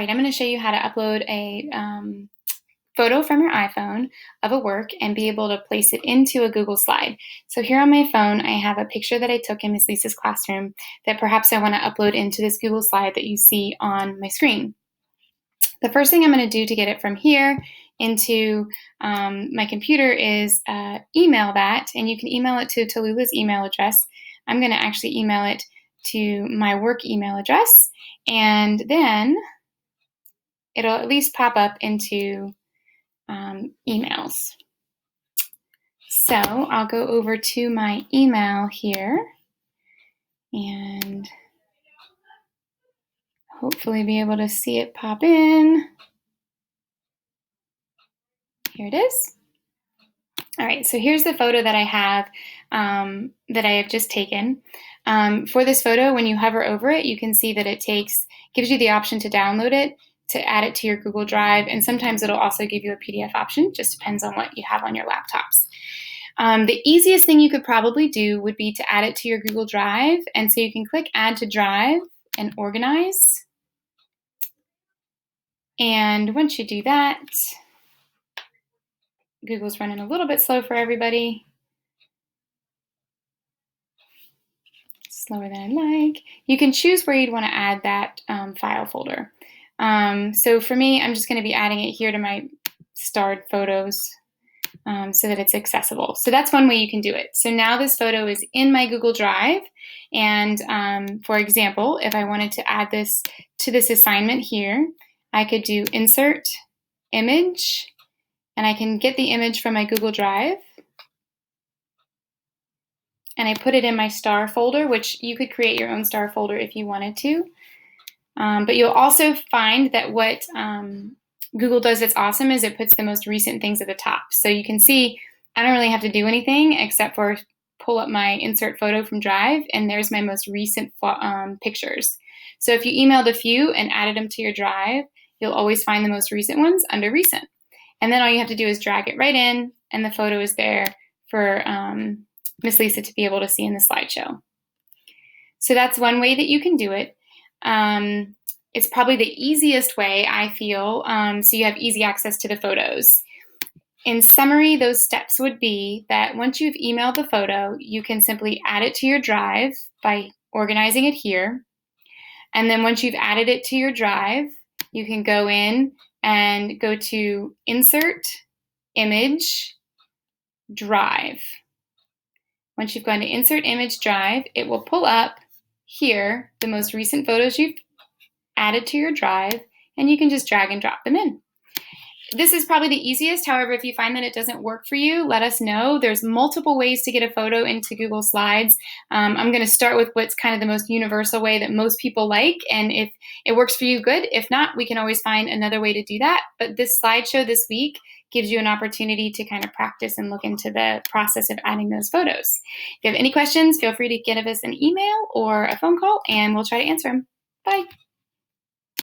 right, I'm going to show you how to upload a photo from your iPhone of a work and be able to place it into a Google Slide. So here on my phone, I have a picture that I took in Miss Lisa's classroom that perhaps I want to upload into this Google Slide that you see on my screen. The first thing I'm going to do to get it from here into my computer is email that, and you can email it to Tallulah's email address. I'm going to actually email it to my work email address, and then it'll at least pop up into emails. So I'll go over to my email here and hopefully be able to see it pop in. Here it is. All right, so here's the photo that I have just taken. For this photo, when you hover over it, you can see that it gives you the option to download it, to add it to your Google Drive, and sometimes it'll also give you a PDF option, just depends on what you have on your laptops. The easiest thing you could probably do would be to add it to your Google Drive, and so you can click Add to Drive and Organize. And once you do that, Google's running a little bit slow for everybody. Slower than I'd like. You can choose where you'd want to add that file folder. So for me, I'm just going to be adding it here to my starred photos so that it's accessible. So that's one way you can do it. So now this photo is in my Google Drive. And for example, if I wanted to add this to this assignment here, I could do Insert, Image, and I can get the image from my Google Drive. And I put it in my star folder, which you could create your own star folder if you wanted to. But you'll also find that what Google does that's awesome is it puts the most recent things at the top. So you can see I don't really have to do anything except for pull up my insert photo from Drive, and there's my most recent pictures. So if you emailed a few and added them to your Drive, you'll always find the most recent ones under Recent. And then all you have to do is drag it right in, and the photo is there for Miss Lisa to be able to see in the slideshow. So that's one way that you can do it. It's probably the easiest way, I feel, so you have easy access to the photos. In summary, those steps would be that once you've emailed the photo, you can simply add it to your Drive by organizing it here. And then once you've added it to your Drive, you can go in and go to Insert, Image, Drive. Once you've gone to Insert, Image, Drive, it will pull up here the most recent photos you've added to your Drive, and you can just drag and drop them in. This is probably the easiest. However, if you find that it doesn't work for you, let us know. There's multiple ways to get a photo into Google Slides. I'm going to start with what's kind of the most universal way that most people like, and if it works for you, good. If not, we can always find another way to do that. But this slideshow this week gives you an opportunity to kind of practice and look into the process of adding those photos. If you have any questions, feel free to give us an email or a phone call, and we'll try to answer them. Bye.